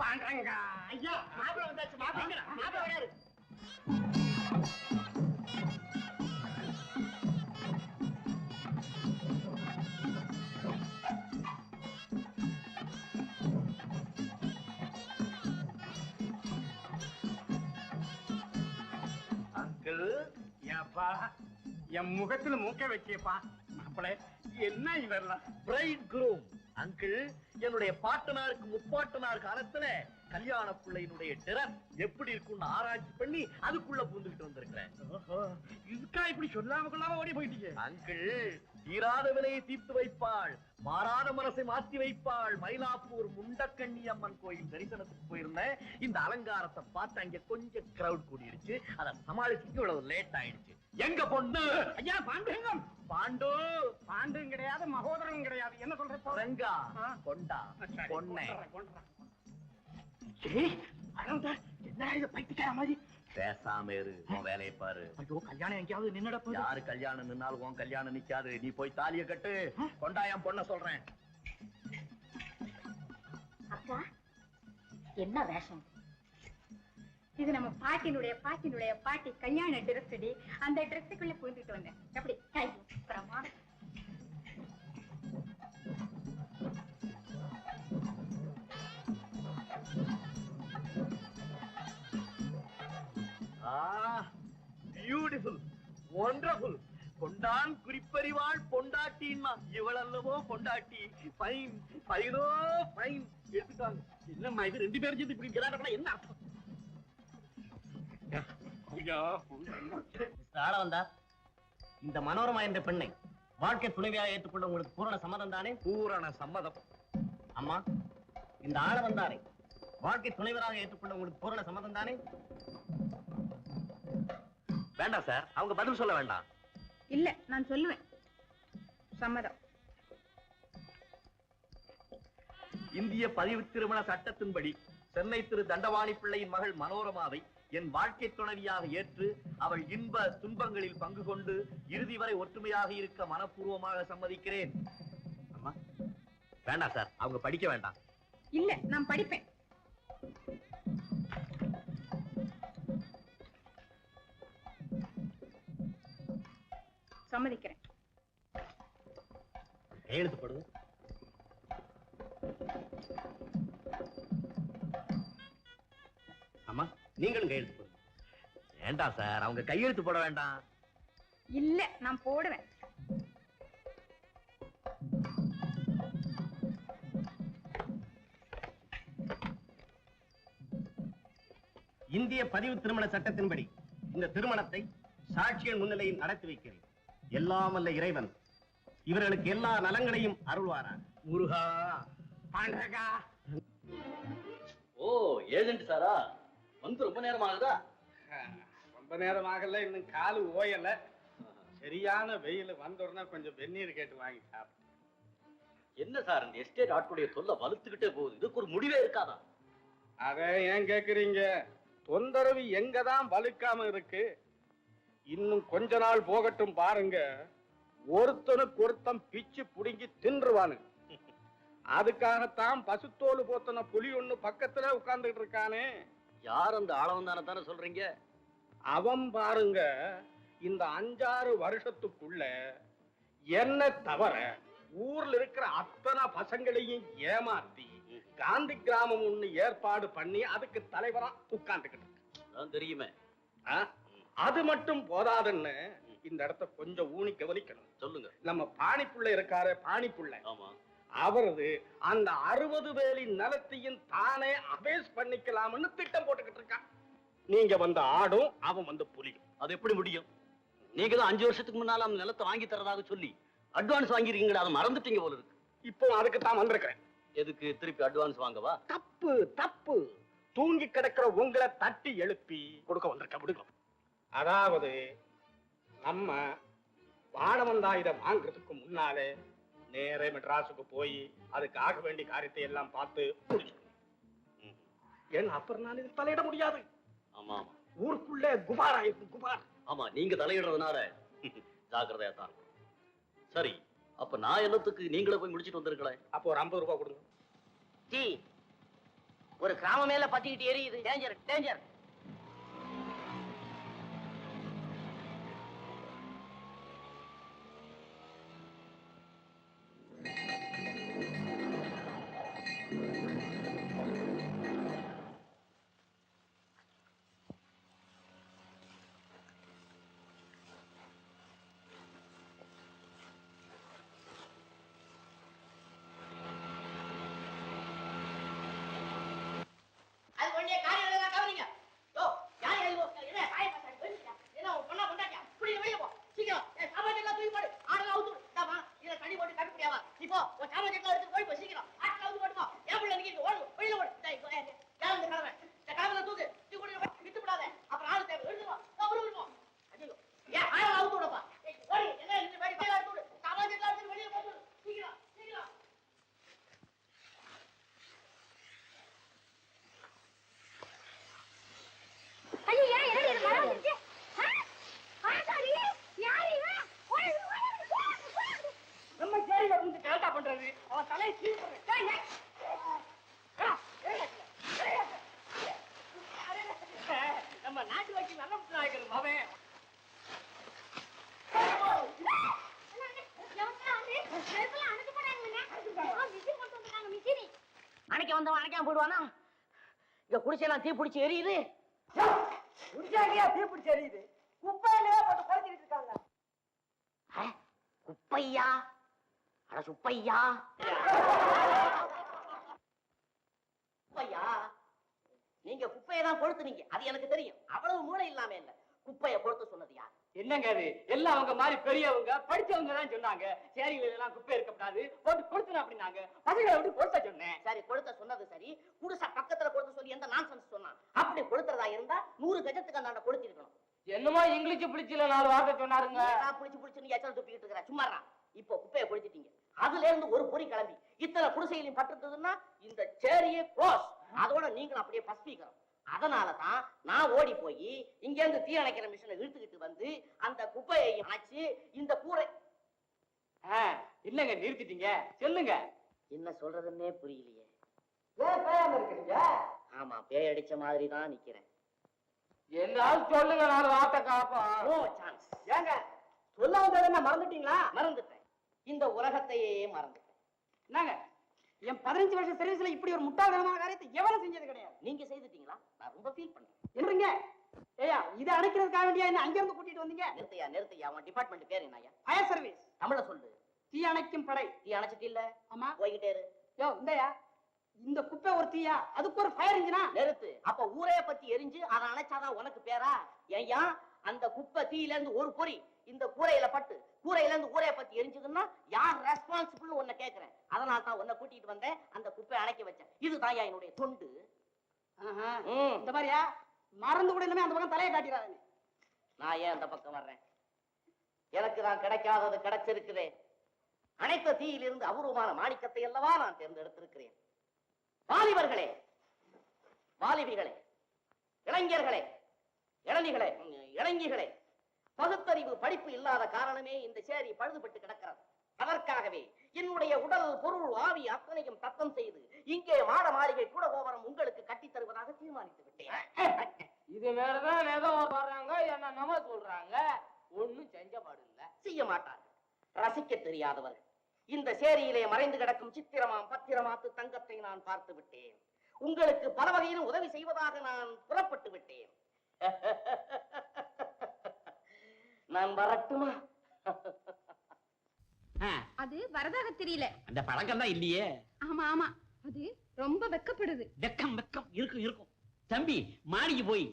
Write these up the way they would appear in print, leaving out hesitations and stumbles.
பாண்டங்க ஐயா, மாப்பிள வந்தாச்சு. மாப்பிள வராரு. அங்கிள், ஏப்பா என் முகத்துல மூக்க வச்சியப்பா. மாப்பிள என்ன இதெல்லாம்? பிரைட் குரூம் அங்கிள், என்னுடைய பாட்டனாருக்கு முப்பாட்டனார் காலத்துல கல்யாண பிள்ளையினுடைய டிரஸ் எப்படி இருக்கும்னு ஆராய்ச்சி பண்ணி அதுக்குள்ள பூந்துகிட்டு வந்திருக்கிறேன். இதுக்கா இப்படி சொல்லாம கொள்ளாம ஓடி போயிட்டீங்க? அங்கிள், தீராத விலையை தீர்த்து வைப்பாள், மாறாத மனசை மாத்தி வைப்பாள். மயிலாப்பூர் முண்டக்கண்ணி அம்மன் கோயில் தரிசனத்துக்கு போயிருந்தேன். இந்த அலங்காரத்தை பார்த்து அங்க கொஞ்சம் கிரௌட் கூடிருச்சு. அதை சமாளிச்சுட்டு இவ்வளவு லேட் ஆயிடுச்சு. எங்க பொண்ணு? ஐயா, பாண்டுங்கம். பாண்டு. பாண்டும் கிடையாது, மகோதரனும் கிடையாது. என்ன சொல்ற? ரங்கா, கொண்டா பொண்ணே. என்ன இது பைத்தியக்கார மாதிரி? பேசாம இரு, உன் வேலையை பாரு. ஐயோ, கல்யாணம் எங்கேயாவது நின்னுட போகுது. யாரு கல்யாணம் நின்னாலும் உன் கல்யாணம் நிக்காது. நீ போய் தாலிய கட்டு. கொண்டா என் பொண்ண சொல்றேன். அப்பா, என்ன வேஷம் இது? நம்ம பாட்டினுடைய பாட்டி கல்யாண ட்ரெஸ் அடி. அந்த ட்ரெஸ்ஸுக்குள்ள புகுந்துட்டு வந்தேன். எப்படி பிரமாதம். Beautiful, wonderful. கொண்டான் குறிப்பறிவாள் பொண்டாட்டின்னா இவளல்லவோ பொண்டாட்டி. ஃபைன், ஃபைனோ ஃபைன். எடுத்துட்டாங்க. இல்லம்மா, இது ரெண்டு பேரும் சேர்ந்து இப்படி இருக்கிறாங்க. என்ன அர்த்தம்? வந்தா இந்த மனோரமா என்ற பெண்ணை வாழ்க்கை துணைவியாக ஏற்றுக்கொள்ள உங்களுக்கு பூரண சம்மதம் தானே? பூரண சம்மதம். அம்மா, இந்த ஆள வந்தாரை வாழ்க்கை துணைவராக ஏற்றுக்கொள்ள உங்களுக்கு பூரண சம்மதம் தானே? வேண்டாம் சார், அவங்க பதில் சொல்ல வேண்டாம். இல்ல, நான் சொல்லுவேன். சம்மதம். இந்திய பதிவு திருமண சட்டத்தின்படி சென்னை திரு தண்டவாணி பிள்ளையின் மகள் மனோரமாவை என் வாழ்க்கை துணைவியாக ஏற்று அவள் இன்ப துன்பங்களில் பங்கு கொண்டு இறுதி வரை ஒற்றுமையாக இருக்க மனப்பூர்வமாக சம்மதிக்கிறேன். அம்மா, வேண்டாம் சார், அவங்க படிக்க வேண்டாம். இல்ல, நான் படிப்பேன். சம்மதிக்கிறேன். கையெழுத்து போடுங்க. அம்மா, நீங்களும் கையெழுத்து போடுங்க. வேண்டாம் சார், அவங்க கையெழுத்து போட வேண்டாம். இல்ல, நான் போடுவேன். இந்திய பதிவு திருமண சட்டத்தின்படி இந்த திருமணத்தை சாட்சியர் முன்னிலையில் நடத்தி வைக்கிறேன். எல்லாம் வல்ல இறைவன் இவர்களுக்கு எல்லா நலங்களையும் அருள்வாரார். முருகா. பாண்டகா. ஓ, ஏஜென்ட் சாரா வந்து ரொம்ப நேரம் ஆகுதா? ரொம்ப நேரம் ஆகல, இன்னும் காலு ஓயல. சரியான வெயில். வந்தோடனே கொஞ்சம் வெந்நீர் கேட்டு வாங்கி சாப்பிட்டு. என்ன சார், இந்த எஸ்டேட் ஆட்களுடைய தொல்லை வலுத்துக்கிட்டே போகுது. இதுக்கு ஒரு முடிவே இருக்காதா? அத ஏன் கேக்குறீங்க? தொந்தரவு எங்கதான் வலுக்காம இருக்கு. இன்னும் கொஞ்ச நாள் போகட்டும் பாருங்க, ஒருத்தனுக்கு ஒருத்தன் பிச்சு புடுங்கி தின்றுவானு. அதுக்காகத்தான் பசுத்தோடு போத்தன புலி ஒண்ணு பக்கத்துல உட்கார்ந்துட்டு இருக்கானே. யார் அந்த ஆளவன் தானே சொல்றீங்க? அவன் பாருங்க, இந்த 5-6 வருஷத்துக்குள்ள என்ன தவிர ஊர்ல இருக்கிற அத்தனை பசங்களையும் ஏமாத்தி காந்தி கிராமம் ஒண்ணு ஏற்பாடு பண்ணி அதுக்கு தலைவரா உட்கார்ந்துக்கிட்டு தெரியுமே. அது மட்டும் போதாதுன்னு இந்த இடத்த கொஞ்சம் ஊனி கவனிக்கணும். சொல்லுங்க. நம்ம பாணிப்புள்ள இருக்காரு, பாணிப்புள்ள, ஆமா, அவரது அந்த 60 வேலி நிலத்தையும் தானே அபேஸ் பண்ணிக்கலாம்னு திட்டம் போட்டுக்கிட்டு இருக்கான். நீங்க வந்து ஆடும், அவன் வந்து புலியும். அது எப்படி முடியும்? நீங்க தான் 5 வருஷத்துக்கு முன்னால அந்த நிலத்தை வாங்கி தரதாக சொல்லி அட்வான்ஸ் வாங்கிருக்கீங்களா? அதை மறந்துட்டீங்க போல இருக்கு. இப்போ அதுக்கு தான் வந்திருக்கிறேன். எதுக்கு திருப்பி அட்வான்ஸ் வாங்கவா? தப்பு தப்பு. தூங்கி கிடக்கிற உங்களை தட்டி எழுப்பி கொடுக்க வந்திருக்க. விடுங்க. அதாவது நம்ம வாழவந்தாயுதம் வாங்குறதுக்கு முன்னாலே நேரே மெட்ராஸுக்கு போய் அதுக்கு ஆக வேண்டிய காரியத்தை எல்லாம் பார்த்து முடிச்சுக்கணும். ஏன்னா அப்புறம் நான் இது தலையிட முடியாது. ஆமா ஆமா, ஊருக்குள்ள குபார் ஆயிருக்கு, குபார். ஆமா, நீங்க தலையிடுறதுனால ஜாக்கிரதையா தான். சரி, அப்ப நான் என்னத்துக்கு நீங்களே போய் முடிச்சிட்டு வந்திருக்கல? அப்போ ஒரு 50 ரூபாய் கொடுங்க. ஜி, ஒரு கிராமம் மேல பத்திக்கிட்டு எரியுது. Danger danger. அது ஒண்ணே காரியம் எல்லாம் கவனிங்க. யோ யார் யார் என்ன காய பாத்தாடி வெளுங்க. என்ன பொண்ணா பொண்டாட்டியா? புடி வெளிய போ. சீக்கிரம் சாமான் எல்லாம் தூக்கி போடு. ஆடல அவுத்து விடாமா. இத தண்ணி போட்டு கட்டுப்படியாவா. இப்போ உன் சாமான் எல்லாம் எடுத்து போய் போ சீக்கிரம். ஆடல அவுத்து போடுமா. ஏன் புள்ள நிக்கிட்டு ஓடு. வெளிய ஓடு. டேய் யார் இந்த கலவை? இந்த கலவை தூக்கு. தூக்கி போடு. விட்டு விடாத. அப்புறம் ஆளு தேவை. எடுத்து வா. அப்புறம் போ. ஐயோ. ஏன் ஆடல அவுத்து விடப்பா. ஏய் ஓடி. என்ன இந்த மாதிரி பேல எடுத்து விடு. சாமான் எல்லாம் எடுத்து வெளிய போ. சீக்கிரம் சீக்கிரம். ஐயோ என்னடி இது மரம் வந்துச்சு? ஆசாரி யார் இவன்? நம்ம சேரியில வந்து கரெக்டா பண்றது. அவன் தலையை சீவுறேன். நம்ம நாட்டு வக்கீல் நல்ல நாயகர் அவன். அணைக்க வந்தவன் அணைக்காம போயிடுவானா? இங்க குடிசையெல்லாம் தீ பிடிச்சி எரியுது. குடிச்சாக்கியா தீப்பிடிச்சு எரியுது. குப்பையிலேயே போட்டு குறைச்சிட்டு இருக்காங்க. குப்பையா? அட சுப்பையா. குப்பையா? நீங்க குப்பையை தான் கொளுத்துனீங்க. அது எனக்கு தெரியும். அவ்வளவு மூளை இல்லாம இல்ல. குப்பையை கொளுத்த சொன்னது யார்? என்னங்க அது? எல்லாம் அவங்க மாதிரி பெரியவங்க படிச்சவங்க தான் சொன்னாங்க. சேரியில எல்லாம் குப்பை இருக்கக்கூடாது, போட்டு கொளுத்துன அப்படின்னாங்க. பசங்களை விட்டு கொளுத்த சொன்னேன். சரி கொளுத்த சொன்னது சரி. குடிசை பக்கத்துல கொளுத்த சொல்லி எந்த நான்சென்ஸ் சொன்னான்? அப்படி கொளுத்துறதா இருந்தா 100 கஜத்துக்கு அந்த கொளுத்தி இருக்கணும். என்னமோ இங்கிலீஷ் பிடிச்சில 4 வார்த்தை சொன்னாருங்க. புடிச்சு எச்சல் துப்பிக்கிட்டு இருக்கிற சும்மாறா. இப்போ குப்பையை கொளுத்திட்டீங்க. அதுல இருந்து ஒரு பொறி கிளம்பி இத்தனை குடிசையிலையும் பட்டுறதுன்னா இந்த சேரியே க்ளோஸ். அதோட நீங்களும் அப்படியே பஸ்பீக்கிறோம். அதனாலதான் நான் ஓடி போய் இங்க இருந்து தீ அணைக்கிற மிஷினை இழுத்துக்கிட்டு வந்து அந்த குப்பையை அணைச்சு இந்த கூரை. இல்லங்க நிறுத்திட்டீங்க, சொல்லுங்க. என்ன சொல்றதுன்னே புரியலையே. ஏன் பேயாம இருக்கீங்க? ஆமா பேய் அடிச்ச மாதிரி தான் நிக்கிறேன். என்னாலும் சொல்லுங்க, 4 வார்த்தை காப்போம். No chance. ஏங்க சொல்ல வந்தது என்ன மறந்துட்டீங்களா? மறந்துட்டேன். இந்த உலகத்தையே மறந்துட்டேன். என்னங்க என் 15 வருஷம் சர்வீஸ்ல இப்படி ஒரு முட்டாள்தனமான காரியத்தை எவனும் செஞ்சது கிடையாது. நீங்க செய்துட்டீங்களா? நான் ரொம்ப ஃபீல் பண்றேன். என்னங்க ஏயா இதை அணைக்கிறதுக்காக வேண்டியா என்ன அங்க இருந்து கூட்டிட்டு வந்தீங்க? நிறுத்தையா உன் டிபார்ட்மெண்ட் பேர் என்னய்யா? Fire service. தமிழ்ல சொல்லு. தீ அணைக்கும் படை. தீ அணைச்சிட்டு இல்ல? ஆமா. போய்கிட்டே இரு. யோ இந்தயா இந்த குப்பை ஒரு தீயா, அதுக்கு ஒரு ஃபயர் இன்ஜினா? நிறுத்து. அப்ப ஊரே பத்தி எரிஞ்சு அதை அணைச்சாதான் உனக்கு பேரா? ஏய்யா அந்த குப்பை தீயில இருந்து ஒரு பொறி இந்த கூரையில பட்டு கூரையில இருந்து ஊரே பத்தி எரிஞ்சதுன்னா யார் ரெஸ்பான்சிபிள் உன்னை கேக்குறேன். அதனால தான் உன்னை கூட்டிட்டு வந்தேன், அந்த குப்பையை அணைக்க வச்சேன். இதுதான் என்னுடைய தொண்டு. இந்த மாதிரியா மறந்து கூட இல்லாம அந்த பக்கம் தலையை காட்டிடாதீங்க. நான் ஏன் அந்த பக்கம் வர்றேன்? எனக்கு தான் கிடைக்காதது கிடைச்சிருக்குதே. அனைத்த தீயிலிருந்து அபூர்வமான மாணிக்கத்தை அல்லவா நான் தேர்ந்தெடுத்திருக்கிறேன். வாலிபர்களே, வாலிபிகளே, இளைஞர்களே, இளைஞர்களே, பகுத்தறிவு படிப்பு இல்லாத காரணமே இந்த சேரி பழுதுபட்டு கிடக்கிறது. அதற்காகவே என்னுடைய உடல் பொருள் ஆவி அத்தனையும் தத்தம் செய்து இங்கே மாட மாளிகை கூட கோபுரம் உங்களுக்கு கட்டித் தருவதாக தீர்மானித்து விட்டேன். இது வேறதான் ஏதோ வர்றாங்க, என்ன சொல்றாங்க. ஒண்ணும் செஞ்ச பாடு இல்ல, செய்ய மாட்டார்கள். ரசிக்க தெரியாதவர்கள். இந்த சேரியிலே மறைந்து கிடக்கும் சித்திரமாம் பத்திரமாத்து தங்கத்தை நான் பார்த்து விட்டேன். உங்களுக்கு பல வகையிலும் உதவி செய்வதாக நான் புறப்பட்டு விட்டேன். நான் வரட்டுமா? அது வரதாக தெரியல. அந்த பழக்கம் தான் இல்லையே. ஆமா ஆமா, அது ரொம்ப வெக்கப்படுது. வெக்கம் இருக்கும். தம்பி மாடிக்கு போய்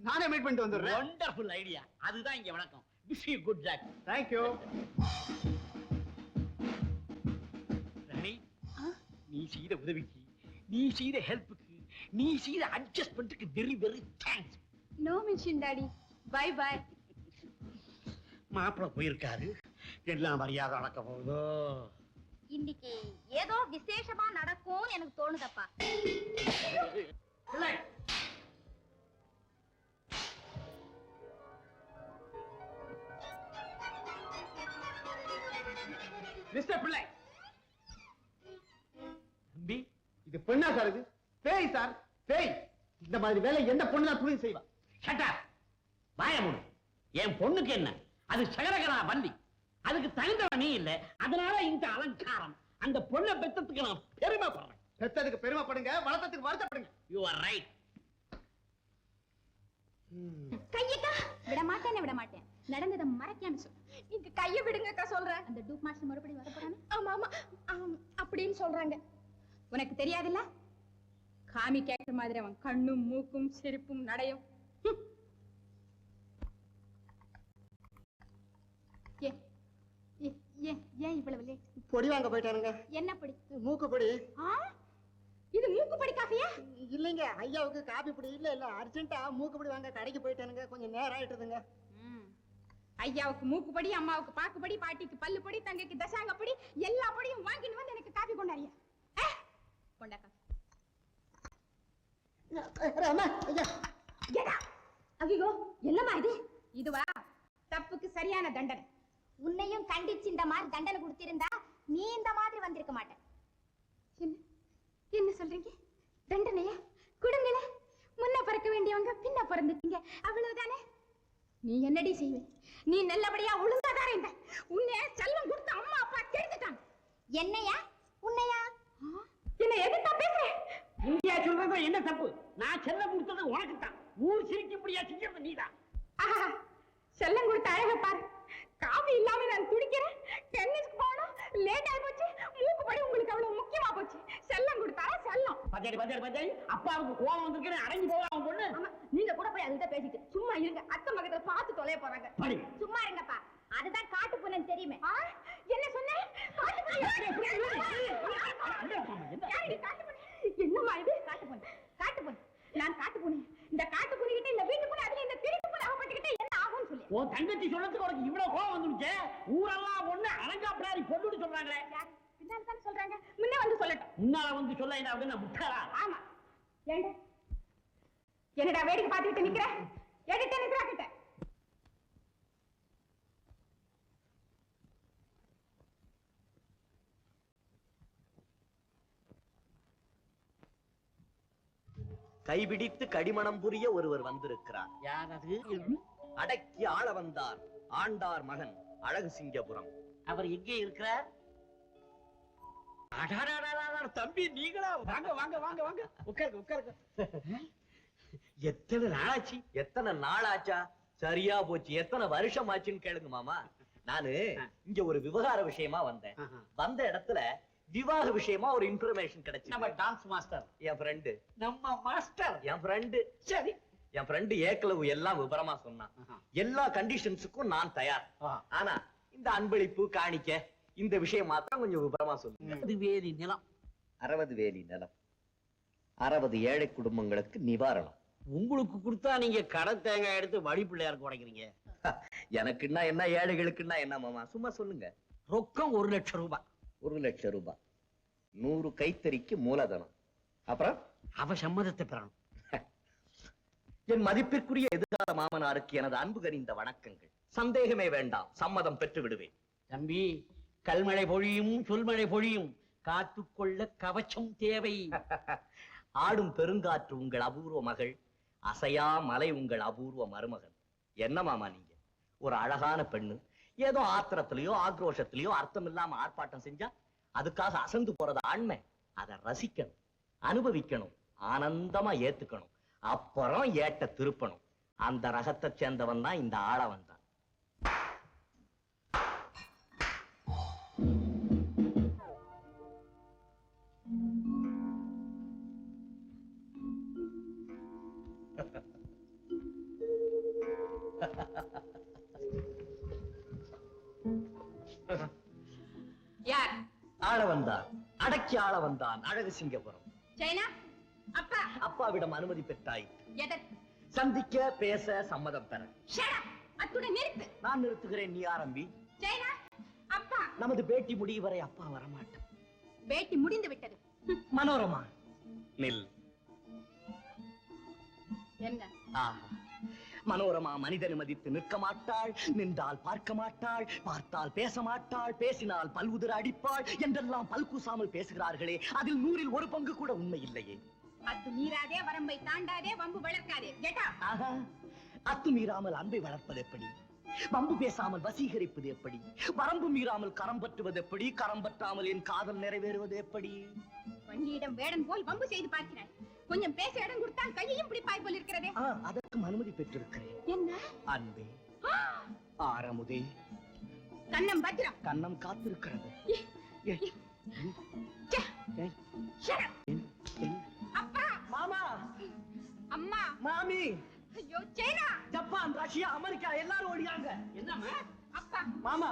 நானே மீட் பண்ணிட்டு வந்துடுறேன். Wonderful idea. அதுதான் இங்க வணக்கம். Wish you good luck. Thank you. Rani, நீ செய்த உதவிக்கு, நீ செய்த ஹெல்ப்புக்கு, நீ செய்த அட்ஜஸ்ட்மென்ட்க்கு very very thanks. No mention daddy. Bye bye. மாப்பிள்ள போயிருக்காரு, எல்லாம் மரியாதை நடக்க போகுதோ. இன்னைக்கு ஏதோ விசேஷமா நடக்கும்னு எனக்கு தோணுதப்பா. மிஸ்டர் பிள்ளை. தம்பி, இது பெண்ணா சார்? இது பேய் சார், பேய். இந்த மாதிரி வேலை எந்த பொண்ணு தான் துணி செய்வா? Shut up. வாய மூடு. என் பொண்ணுக்கு என்ன? அது சகரகரா வள்ளி. அதுக்கு தகுந்தவ நீ இல்ல. அதனால இந்த அலங்காரம். அந்த பொண்ணை பெத்ததுக்கு நான் பெருமைப்படுறேன். பெத்ததுக்கு பெருமைப்படுங்க, வளர்த்ததுக்கு வருத்தப்படுங்க. You are right. கையக்கா விட மாட்டேன். நடந்ததை மறைக்காம சொல்லு. இந்த கைய விடுங்கக்கா சொல்றேன். அந்த டூப் மாஸ்டர் மறுபடியும் வர போறானே? ஆமா அப்படின்னு சொல்றாங்க. உனக்கு தெரியாதுல்ல? காமி கேட்ட மாதிரி அவன் கண்ணும் மூக்கும் சிரிப்பும் நடையும். ஏன் இவ்வளவு லேட்? பொடி வாங்க போயிட்டானுங்க. என்ன பொடி? மூக்கு பொடி. இது மூக்கு பொடி காஃபியா? இல்லைங்க, ஐயாவுக்கு காபி பொடி. இல்ல அர்ஜென்ட்டா மூக்கு பொடி வாங்க கடைக்கு போயிட்டானுங்க. கொஞ்சம் நேரம் ஆயிட்டுதுங்க. ஐயாவுக்கு மூக்கு பொடி, அம்மாவுக்கு பாக்கு பொடி, பாட்டிக்கு பல்லு பொடி, தங்கைக்கு தசாங்க பொடி, எல்லா பொடியும் வாங்கிட்டு வந்து எனக்கு காபி கொண்டாரியா? கொண்டா காபி. ஐயோ என்னமா இது? இதுவா தப்புக்கு சரியான தண்டனை. உன்னையும் கண்டிச்சு இந்த மாதிரி தண்டனை கொடுத்திருந்தா நீ இந்த மாதிரி வந்திருக்க மாட்ட. என்ன சொல்றீங்க? தண்டனையா? கொடுங்களே. முன்ன பிறக்க வேண்டியவங்க பின்ன பிறந்துட்டீங்க, அவ்வளவுதானே. நீ என்னடி செய்வே? நீ நல்லபடியா ஒழுங்காதாரே இந்த உன்னை செல்வம் கொடுத்த அம்மா அப்பா தெரிஞ்சுட்டாங்க. என்னையா உன்னையா? என்ன எதுக்கு பேசுறேன்? இந்தியா சொல்றது என்ன தப்பு? நான் செல்லம் கொடுத்தது உனக்கு தான். ஊர் சிரிக்கும்படியா செஞ்சது நீதான். செல்லம் கொடுத்த அழக பாரு. காபி இல்லாம நான் துடிக்கிறேன். டென்னிஸ்க்கு போகணும், லேட் ஆகி போச்சு. மூக்கு படி உங்களுக்கு அவ்வளவு முக்கியமா போச்சு. செல்லம் கொடுத்தா செல்லம். பஞ்சாயி அப்பாவுக்கு கோவம் வந்திருக்கேன். அடங்கி போவா அவன் பொண்ணு. நீங்க கூட போய் அதுகிட்ட பேசிட்டு சும்மா இருங்க. அத்தை பக்கத்துல பார்த்து தொலைய போறாங்க. சும்மா இருங்கப்பா. அதுதான் காட்டு பூனைன்னு தெரியுமே. என்ன சொன்னேன்? காட்டு பூனை. என்னம்மா இது? காட்டு பூனை. நான் காட்டு பூனை. இந்த காட்டு பூனை கிட்ட இந்த வீட்டு பூனை, அதுல இந்த திருட்டு பூனை அகப்பட்டுக்கிட்ட என்ன ஆகும்னு சொல்லி. உன் தங்கச்சி சொல்றதுக்கு உனக்கு இவ்வளவு கோவம் வந்துருச்சு. ஊரெல்லாம் ஒண்ணு அலங்காப்பிடாரி பொண்ணுன்னு சொல்றாங்களே. பின்னால தான் சொல்றாங்க. முன்ன வந்து சொல்லட்டும். முன்னால வந்து சொல்ல என்ன அப்படின்னு முட்டாளா? ஆமா. ஏண்டா என்னடா வேடிக்கை பார்த்துக்கிட்டு நிக்கிற? எடிட்ட நிக்கிறா கிட்ட. கைபிடித்து கடிமணம் புரிய ஒருவர் வந்திருக்கிறார். யார் அது? அடக்கி ஆள வந்தார் ஆண்டார் மகன் அழகு சிங்கபுரம். அவர் எங்கே இருக்கிறார்? தம்பி நீங்களா? வாங்க வாங்க வாங்க வாங்க, உட்காருங்க. எத்தனை நாளாச்சா? சரியா போச்சு. எத்தனை வருஷம் ஆச்சுன்னு கேளுங்க மாமா. நானு இங்க ஒரு விவகார விஷயமா வந்தேன். வந்த இடத்துல விவாக விஷயமா ஒரு இன்ஃபர்மேஷன் கிடைச்சு. நம்ம டான்ஸ் மாஸ்டர் என் ஃப்ரெண்டு. நம்ம மாஸ்டர் என் ஃப்ரெண்டு. சரி, என் ஃப்ரெண்டு ஏக்களவு எல்லாம் விவரமா சொன்னான். எல்லா கண்டிஷன்ஸுக்கும் நான் தயார். ஆனா இந்த அன்பளிப்பு காணிக்க இந்த விஷயம் மாத்திரம் கொஞ்சம் விவரமா சொல்லுங்க. 60 வேலி நிலம். 60 வேலி நிலம், 60 ஏழை குடும்பங்களுக்கு நிவாரணம். உங்களுக்கு கொடுத்தா நீங்க கடை தேங்காய் எடுத்து வழி பிள்ளையாருக்கு உடைக்கிறீங்க. எனக்குன்னா என்ன, ஏழைகளுக்குன்னா என்ன மாமா? சும்மா சொல்லுங்க. ரொக்கம் 1 லட்சம் ரூபாய். 1 லட்சம் ரூபாய், 100 கைத்தறிக்கு மூலதனம். அப்புறம் அவ சம்மதத்தை பெறணும். என் மதிப்பிற்குரிய எதிர்கால மாமனாருக்கு எனது அன்பு கனிந்த வணக்கங்கள். சந்தேகமே வேண்டாம், சம்மதம் பெற்று விடுவேன். தம்பி, கல்மழை பொழியும் சொல்மழை பொழியும், காத்துக்கொள்ள கவச்சம் தேவை. ஆடும் பெருங்காற்று உங்கள் அபூர்வ மகள், அசையா மலை உங்கள் அபூர்வ மருமகன். என்ன மாமா நீங்க ஒரு அழகான பெண்ணு, ஏதோ ஆத்திரத்திலயோ ஆக்ரோஷத்திலயோ அர்த்தம் இல்லாம ஆர்ப்பாட்டம் செஞ்சா அதுக்காக அசந்து போறது ஆண்மை. அதை ரசிக்கணும், அனுபவிக்கணும், ஆனந்தமா ஏத்துக்கணும், அப்புறம் ஏட்ட திருப்பணும். அந்த ரகத்தை சேர்ந்தவன் தான் இந்த ஆளவன் தான். யார்? ஆள வந்தான், அடக்கி ஆள வந்தான் அழகு சிங்கபுரம். சைனா அப்பா. அப்பாவிடம் அனுமதி பெற்றாய். எதற்கு? சந்திக்க, பேச சம்மதம் பெற. அத்துடன் நிறுத்து. நான் நிறுத்துகிறேன், நீ ஆரம்பி. சைனா அப்பா. நமது பேட்டி முடியும் வரை அப்பா வரமாட்டேன். பேட்டி முடிந்து விட்டது. மனோரமா நில். என்ன? ஆஹா, மனோரமா மனிதனை மதித்து நிற்க மாட்டாள், நின்றால் பார்க்க மாட்டாள், பார்த்தால் பேச மாட்டாள், பேசினால் பல்வுதிர அடிப்பாள் என்றெல்லாம் பல்கூசாமல் பேசுகிறார்களே, அதில் 100ல் 1 பங்கு கூட உண்மை இல்லையே. அத்து மீறாதே, வரம்பை தாண்டாதே, வம்பு வளர்க்காதே. கேட்டா அத்துமீறாமல் அன்பை வளர்ப்பது எப்படி? வம்பு பேசாமல் வசீகரிப்பது எப்படி? வரம்பு மீறாமல் கரம் பற்றுவது எப்படி? கரம் பற்றாமல் என் காதல் நிறைவேறுவது எப்படி? வண்டியிடம் வேடன் போல் வம்பு செய்து பார்க்கிறாய். கொஞ்சம் பேச இடம் கொடுத்தால் கையையும் பிடிப்பாய் போல் இருக்கிறதே. அதற்கும் அனுமதி பெற்றிருக்கிறேன். என்ன அன்பே, ஆரமுதே, கண்ணம் பத்திரம், கண்ணம் காத்திருக்கிறது. அப்பா, மாமா, அம்மா, மாமி, ஐயோ சைனா, ஜப்பான், ரஷ்யா, அமெரிக்கா எல்லாரும் ஓடியாங்க. என்னம்மா? அப்பா, மாமா,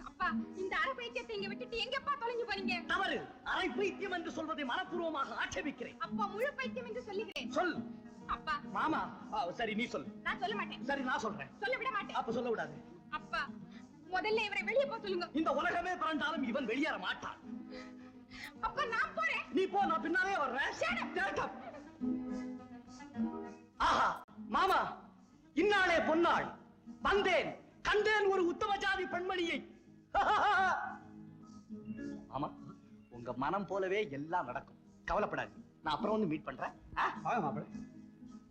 அப்பா, இந்த அரை பைத்தியத்தை இங்க விட்டுட்டு எங்கப்பா தொலைஞ்சு போறீங்க? தவறு. அரை பைத்தியம் என்று சொல்வதை மனப்பூர்வமாக ஆட்சேபிக்கிறேன். அப்பா, முழு பைத்தியம் என்று சொல்லுகிறேன். சொல். அப்பா, மாமா, சரி நீ சொல். நான் சொல்ல மாட்டேன். சரி நான் சொல்றேன். சொல்ல விட மாட்டேன். அப்ப சொல்ல விடாது. அப்பா, முதல்ல இவரை வெளியே போக சொல்லுங்க. இந்த உலகமே பிறந்தாலும் இவன் வெளியேற மாட்டான். அப்பா, நான் போறேன். நீ போ, நான் பின்னாலே வர்றேன். ஆஹா, மாமா, இந்நாளே பொன்னாள். வந்தேன், கண்டேன் ஒரு உத்தம ஜாதி பெண்மணியை. ஆமா, உங்க மனம் போலவே எல்லாம் நடக்கும். கவலைப்படாது. நான் அப்புறம் வந்து மீட் பண்றேன்.